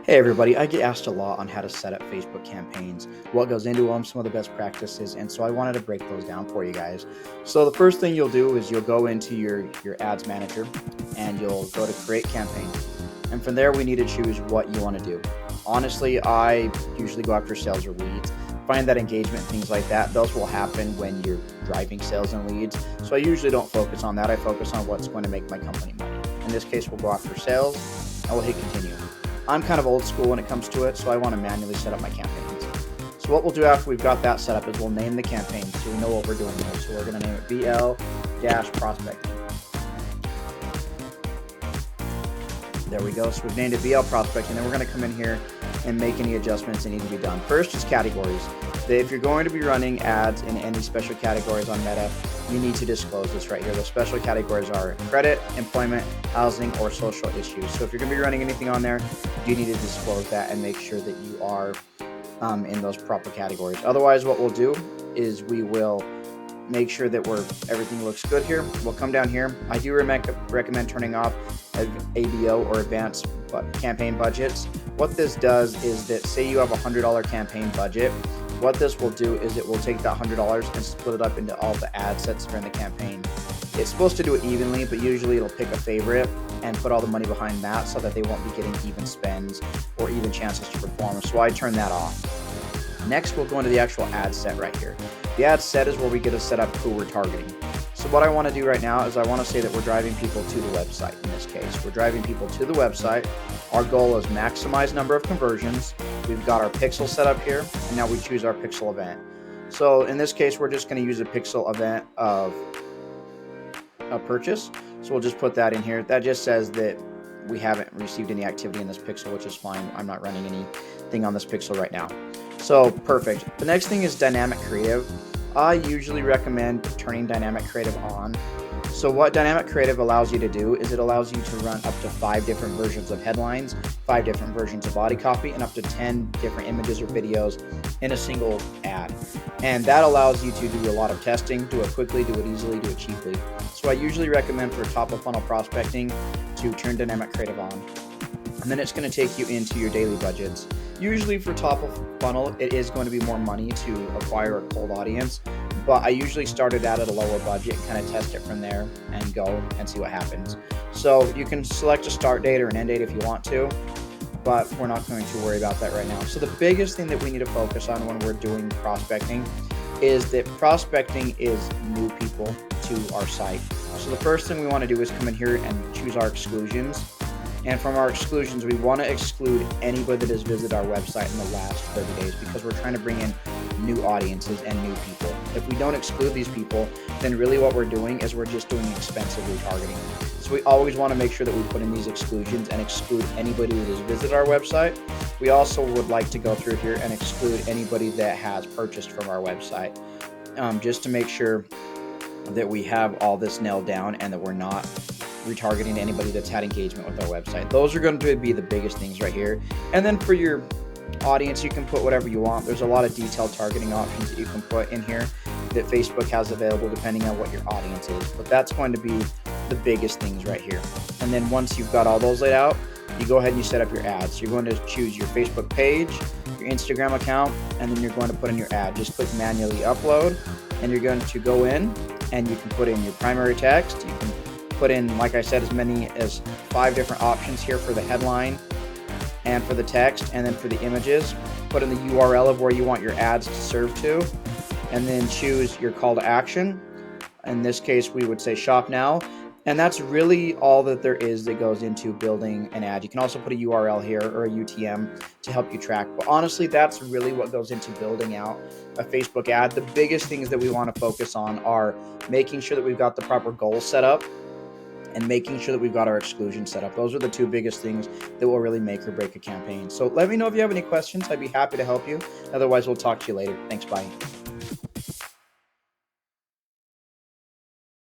Hey everybody, I get asked a lot on how to set up Facebook campaigns, what goes into them, some of the best practices, and so I wanted to break those down for you guys. So the first thing you'll do is you'll go into your ads manager and you'll go to create campaign. And from there we need to choose what you want to do. Honestly, I usually go after sales or leads. Find that engagement, things like that, those will happen when you're driving sales and leads. So I usually don't focus on that. I focus on what's going to make my company money. In this case, we'll go after sales and we'll hit continue. I'm kind of old school when it comes to it, so I want to manually set up my campaigns. So what we'll do after we've got that set up is we'll name the campaign so we know what we're doing here. So we're going to name it BL-prospecting. There we go. So we've named it BL Prospecting. Then we're going to come in here and make any adjustments that need to be done. First is categories. If you're going to be running ads in any special categories on Meta, you need to disclose this right here. The special categories are credit, employment, housing, or social issues. So if you're going to be running anything on there, you need to disclose that and make sure that you are in those proper categories. Otherwise, what we'll do is we will make sure that everything looks good here. We'll come down here. I do recommend turning off ABO or advanced campaign budgets. What this does is that, say you have a $100 campaign budget, what this will do is it will take that $100 and split it up into all the ad sets during the campaign. It's supposed to do it evenly, but usually it'll pick a favorite and put all the money behind that so that they won't be getting even spends or even chances to perform. So I turn that off. Next, we'll go into the actual ad set right here. The ad set is where we get to set up who we're targeting. So what I want to do right now is I want to say that we're driving people to the website. In this case, we're driving people to the website. Our goal is maximize number of conversions. We've got our pixel set up here, and now we choose our pixel event. So in this case, we're just going to use a pixel event of a purchase. So we'll just put that in here. That just says that we haven't received any activity in this pixel, which is fine. I'm not running anything on this pixel right now. So perfect. The next thing is dynamic creative. I usually recommend turning dynamic creative on. So what dynamic creative allows you to do is it allows you to run up to 5 different versions of headlines, 5 different versions of body copy, and up to 10 different images or videos in a single ad. And that allows you to do a lot of testing, do it quickly, do it easily, do it cheaply. So I usually recommend for top of funnel prospecting to turn dynamic creative on. And then it's going to take you into your daily budgets. Usually for top of funnel, it is going to be more money to acquire a cold audience, but I usually start it out at a lower budget and kind of test it from there and go and see what happens. So you can select a start date or an end date if you want to, but we're not going to worry about that right now. So the biggest thing that we need to focus on when we're doing prospecting is that prospecting is new people to our site. So the first thing we want to do is come in here and choose our exclusions. And from our exclusions, we want to exclude anybody that has visited our website in the last 30 days because we're trying to bring in new audiences and new people. If we don't exclude these people, then really what we're doing is we're just doing expensive retargeting. So we always want to make sure that we put in these exclusions and exclude anybody that has visited our website. We also would like to go through here and exclude anybody that has purchased from our website, just to make sure that we have all this nailed down and that we're not retargeting anybody that's had engagement with our website. Those are going to be the biggest things right here. And then for your audience, you can put whatever you want. There's a lot of detailed targeting options that you can put in here that Facebook has available depending on what your audience is. But that's going to be the biggest things right here. And then once you've got all those laid out, you go ahead and you set up your ads. So you're going to choose your Facebook page, your Instagram account, and then you're going to put in your ad. Just click manually upload, and you're going to go in and you can put in your primary text. You can put in, like I said, as many as 5 different options here for the headline and for the text, and then for the images, put in the URL of where you want your ads to serve to, and then choose your call to action. In this case, we would say shop now. And that's really all that there is that goes into building an ad. You can also put a URL here or a UTM to help you track. But honestly, that's really what goes into building out a Facebook ad. The biggest things that we want to focus on are making sure that we've got the proper goals set up and making sure that we've got our exclusion set up. Those are the 2 biggest things that will really make or break a campaign. So let me know if you have any questions. I'd be happy to help you. Otherwise, we'll talk to you later. Thanks, bye.